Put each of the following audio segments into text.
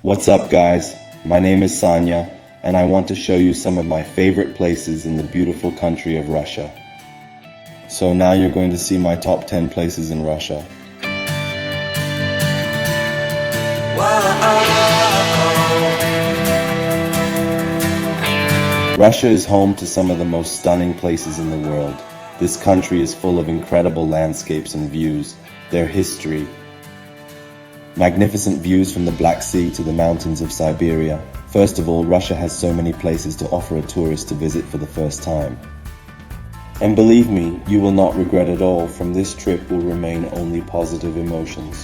What's up guys, my name is Sanya and I want to show you some of my favorite places in the beautiful country of Russia. So now you're going to see my top 10 places in Russia. Russia is home to some of the most stunning places in the world. This country is full of incredible landscapes and views, their history, magnificent views from the Black Sea to the mountains of Siberia. First of all, Russia has so many places to offer a tourist to visit for the first time. And believe me, you will not regret at all. From this trip will remain only positive emotions.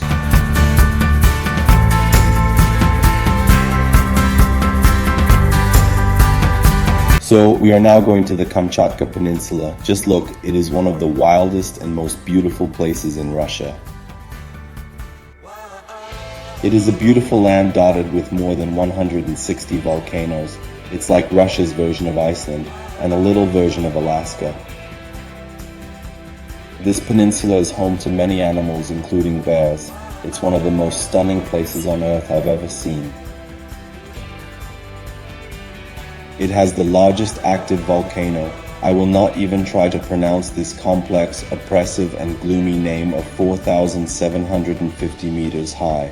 So we are now going to the Kamchatka Peninsula. Just look, it is one of the wildest and most beautiful places in Russia. It is a beautiful land dotted with more than 160 volcanoes. It's like Russia's version of Iceland and a little version of Alaska. This peninsula is home to many animals, including bears. It's one of the most stunning places on earth I've ever seen. It has the largest active volcano. I will not even try to pronounce this complex, oppressive, and gloomy name of 4,750 meters high.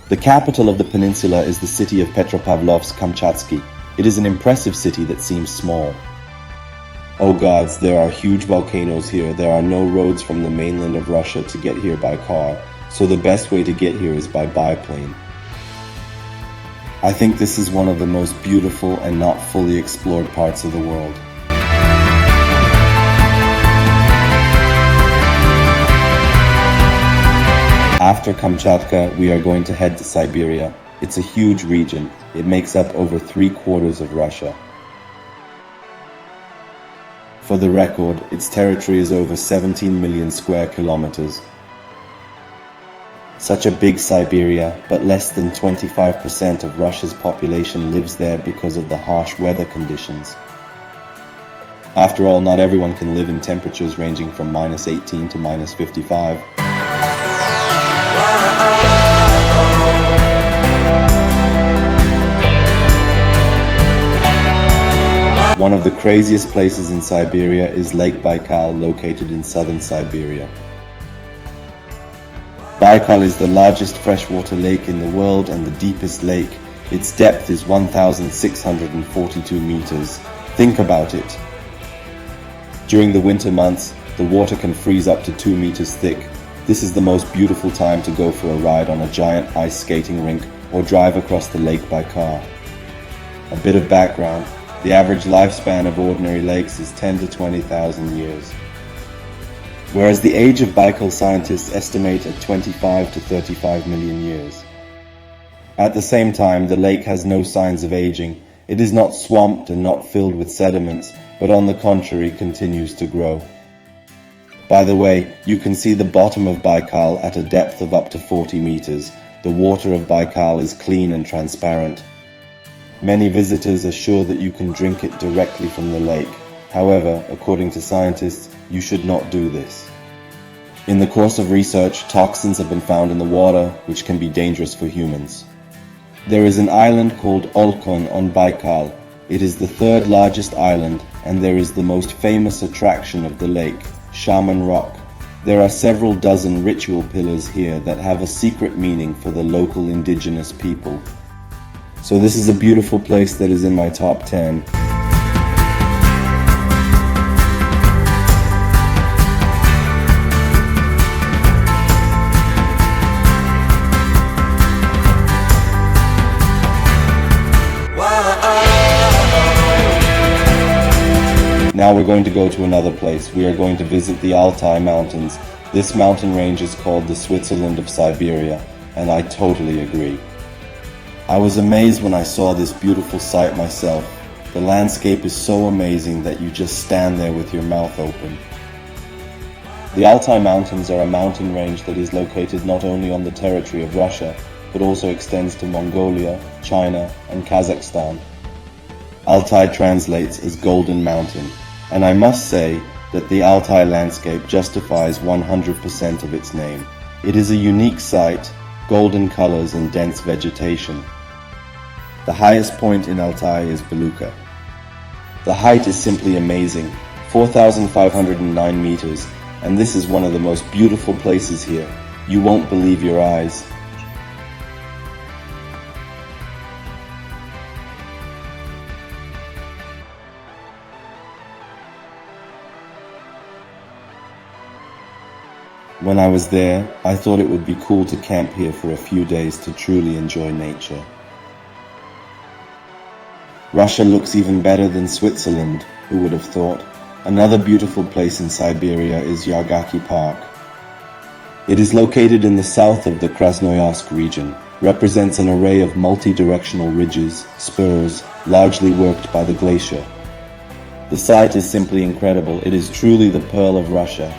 The capital of the peninsula is the city of Petropavlovsk-Kamchatsky. It is an impressive city that seems small. Oh gods, there are huge volcanoes here. There are no roads from the mainland of Russia to get here by car, so the best way to get here is by biplane. I think this is one of the most beautiful and not fully explored parts of the world. After Kamchatka, we are going to head to Siberia. It's a huge region. It makes up over 3/4 of Russia. For the record, its territory is over 17 million square kilometers. Such a big Siberia, but less than 25% of Russia's population lives there because of the harsh weather conditions. After all, not everyone can live in temperatures ranging from -18 to -55. One of the craziest places in Siberia is Lake Baikal, located in southern Siberia. Baikal is the largest freshwater lake in the world and the deepest lake. Its depth is 1,642 meters. Think about it. During the winter months, the water can freeze up to 2 meters thick. This is the most beautiful time to go for a ride on a giant ice skating rink or drive across the lake by car. A bit of background. The average lifespan of ordinary lakes is 10 to 20,000 years. Whereas the age of Baikal scientists estimate at 25 to 35 million years. At the same time, the lake has no signs of aging. It is not swamped and not filled with sediments, but on the contrary continues to grow. By the way, you can see the bottom of Baikal at a depth of up to 40 meters. The water of Baikal is clean and transparent. Many visitors are sure that you can drink it directly from the lake. However, according to scientists, you should not do this. In the course of research, toxins have been found in the water, which can be dangerous for humans. There is an island called Olkhon on Baikal. It is the third largest island, and there is the most famous attraction of the lake, Shaman Rock. There are several dozen ritual pillars here that have a secret meaning for the local indigenous people. So this is a beautiful place that is in my top 10. Now we're going to go to another place. We are going to visit the Altai Mountains. This mountain range is called the Switzerland of Siberia, and I totally agree. I was amazed when I saw this beautiful sight myself. The landscape is so amazing that you just stand there with your mouth open. The Altai Mountains are a mountain range that is located not only on the territory of Russia, but also extends to Mongolia, China, and Kazakhstan. Altai translates as Golden Mountain, and I must say that the Altai landscape justifies 100% of its name. It is a unique sight, golden colors and dense vegetation. The highest point in Altai is Beluga. The height is simply amazing, 4,509 meters, and this is one of the most beautiful places here. You won't believe your eyes. When I was there, I thought it would be cool to camp here for a few days to truly enjoy nature. Russia looks even better than Switzerland, who would have thought? Another beautiful place in Siberia is Yargaki Park. It is located in the south of the Krasnoyarsk region, represents an array of multi-directional ridges, spurs, largely worked by the glacier. The site is simply incredible. It is truly the pearl of Russia.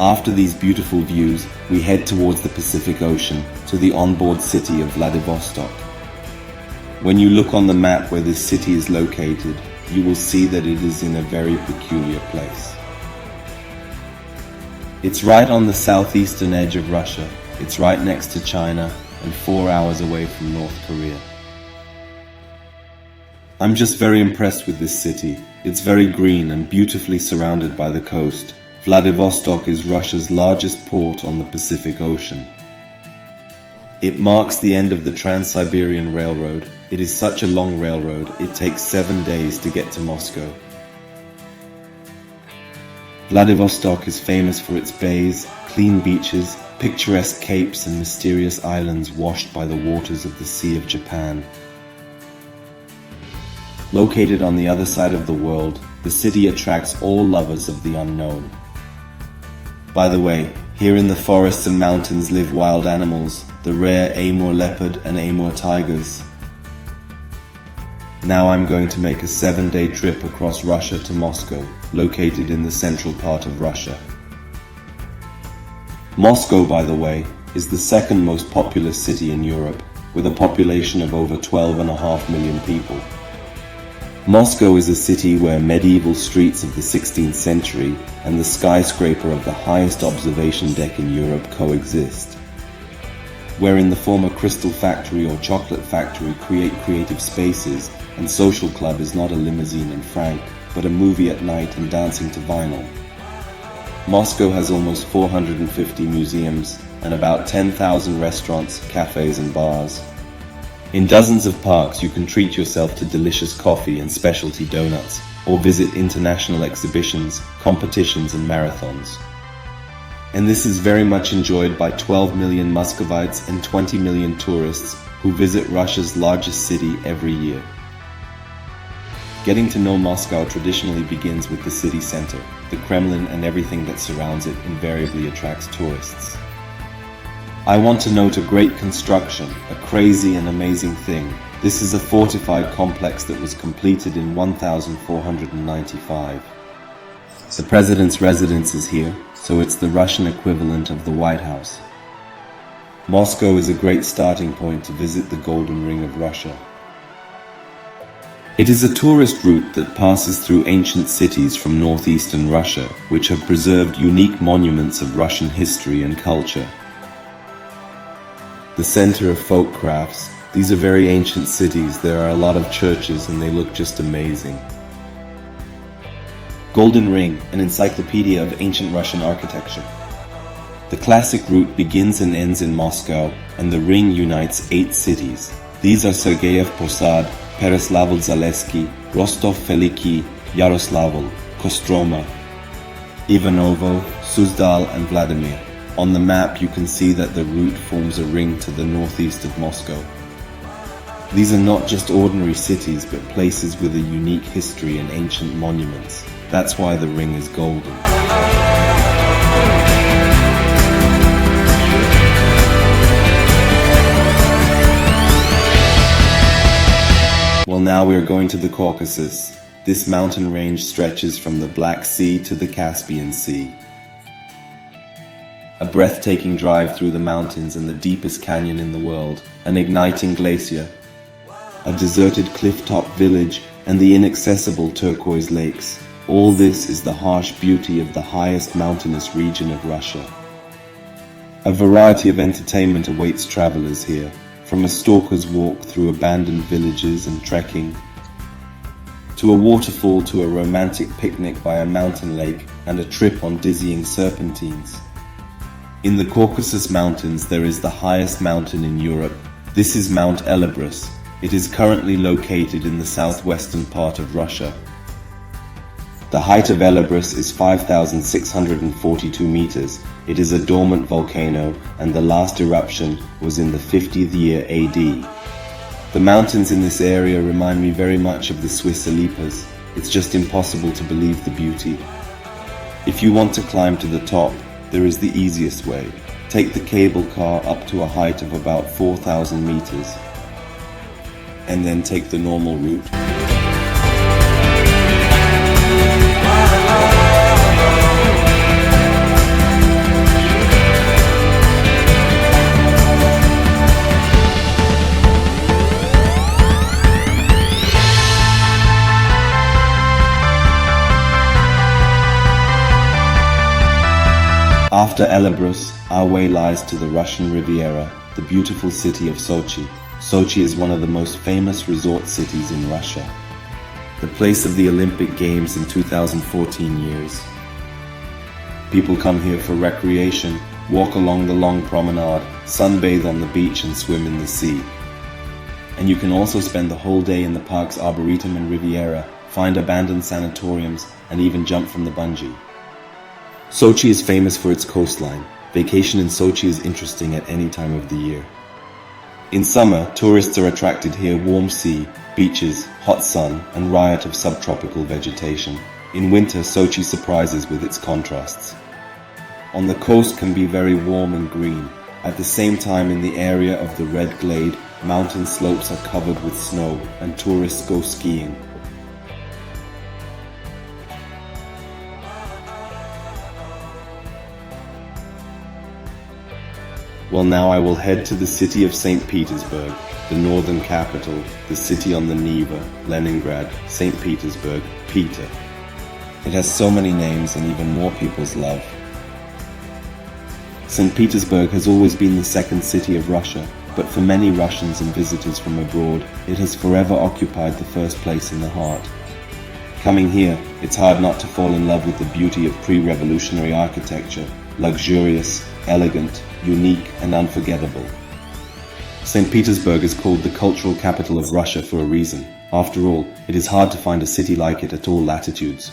After these beautiful views, we head towards the Pacific Ocean, to the onboard city of Vladivostok. When you look on the map where this city is located, you will see that it is in a very peculiar place. It's right on the southeastern edge of Russia. It's right next to China and 4 hours away from North Korea. I'm just very impressed with this city. It's very green and beautifully surrounded by the coast. Vladivostok is Russia's largest port on the Pacific Ocean. It marks the end of the Trans-Siberian Railroad. It is such a long railroad, it takes 7 days to get to Moscow. Vladivostok is famous for its bays, clean beaches, picturesque capes and mysterious islands washed by the waters of the Sea of Japan. Located on the other side of the world, the city attracts all lovers of the unknown. By the way, here in the forests and mountains live wild animals, the rare Amur leopard and Amur tigers. Now I'm going to make a 7-day trip across Russia to Moscow, located in the central part of Russia. Moscow, by the way, is the second most populous city in Europe, with a population of over 12.5 million people. Moscow is a city where medieval streets of the 16th century and the skyscraper of the highest observation deck in Europe coexist. Wherein the former crystal factory or chocolate factory create creative spaces, and social club is not a limousine and frank, but a movie at night and dancing to vinyl. Moscow has almost 450 museums and about 10,000 restaurants, cafes and bars. In dozens of parks you can treat yourself to delicious coffee and specialty donuts, or visit international exhibitions, competitions and marathons. And this is very much enjoyed by 12 million Muscovites and 20 million tourists who visit Russia's largest city every year. Getting to know Moscow traditionally begins with the city center. The Kremlin and everything that surrounds it invariably attracts tourists. I want to note a great construction, a crazy and amazing thing. This is a fortified complex that was completed in 1495. The president's residence is here, so it's the Russian equivalent of the White House. Moscow is a great starting point to visit the Golden Ring of Russia. It is a tourist route that passes through ancient cities from northeastern Russia, which have preserved unique monuments of Russian history and culture. The center of folk crafts. These are very ancient cities. There are a lot of churches and they look just amazing. Golden Ring, an encyclopedia of ancient Russian architecture. The classic route begins and ends in Moscow, and the ring unites 8 cities. These are Sergeyev Posad, Pereslavl-Zaleski, Rostov-Veliki, Yaroslavl, Kostroma, Ivanovo, Suzdal and Vladimir. On the map you can see that the route forms a ring to the northeast of Moscow. These are not just ordinary cities, but places with a unique history and ancient monuments. That's why the ring is golden. Well, now we are going to the Caucasus. This mountain range stretches from the Black Sea to the Caspian Sea. a breathtaking drive through the mountains and the deepest canyon in the world, an igniting glacier, a deserted cliff-top village, and the inaccessible turquoise lakes. All this is the harsh beauty of the highest mountainous region of Russia. A variety of entertainment awaits travelers here, from a stalker's walk through abandoned villages and trekking, to a waterfall, to a romantic picnic by a mountain lake and a trip on dizzying serpentines. In the Caucasus Mountains there is the highest mountain in Europe. This is Mount Elbrus. It is currently located in the southwestern part of Russia. The height of Elbrus is 5,642 meters. It is a dormant volcano, and the last eruption was in the 50th year AD. The mountains in this area remind me very much of the Swiss Alps. It's just impossible to believe the beauty. If you want to climb to the top, there is the easiest way. Take the cable car up to a height of about 4,000 meters, and then take the normal route. After Elbrus, our way lies to the Russian Riviera, the beautiful city of Sochi. Sochi is one of the most famous resort cities in Russia, the place of the Olympic Games in 2014 years. People come here for recreation, walk along the long promenade, sunbathe on the beach and swim in the sea. And you can also spend the whole day in the park's Arboretum and Riviera, find abandoned sanatoriums, and even jump from the bungee. Sochi is famous for its coastline. Vacation in Sochi is interesting at any time of the year. In summer, tourists are attracted here: warm sea, beaches, hot sun, and riot of subtropical vegetation. In winter, Sochi surprises with its contrasts. On the coast can be very warm and green. At the same time, in the area of the Red Glade, mountain slopes are covered with snow and tourists go skiing. Well, now I will head to the city of St. Petersburg, the northern capital, the city on the Neva, Leningrad, St. Petersburg, Peter. It has so many names and even more people's love. St. Petersburg has always been the second city of Russia, but for many Russians and visitors from abroad, it has forever occupied the first place in the heart. Coming here, it's hard not to fall in love with the beauty of pre-revolutionary architecture, luxurious, elegant, unique, and unforgettable. St. Petersburg is called the cultural capital of Russia for a reason. After all, it is hard to find a city like it at all latitudes.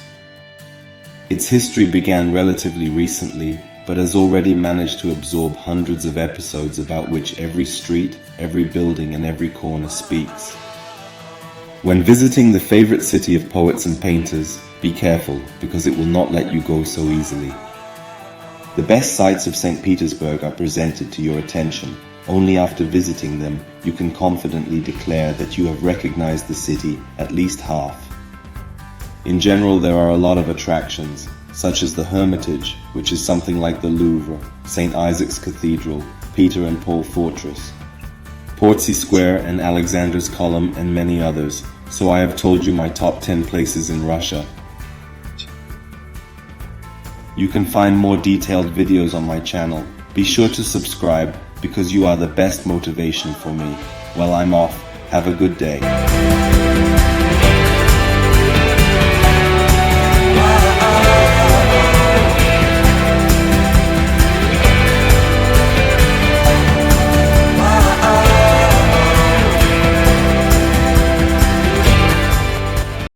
Its history began relatively recently, but has already managed to absorb hundreds of episodes about which every street, every building, and every corner speaks. When visiting the favorite city of poets and painters, be careful, because it will not let you go so easily. The best sights of St. Petersburg are presented to your attention. Only after visiting them, you can confidently declare that you have recognized the city at least half. In general, there are a lot of attractions, such as the Hermitage, which is something like the Louvre, St. Isaac's Cathedral, Peter and Paul Fortress, Portsy Square and Alexander's Column, and many others. So I have told you my top 10 places in Russia. You can find more detailed videos on my channel. Be sure to subscribe, because you are the best motivation for me. Well, I'm off. Have a good day.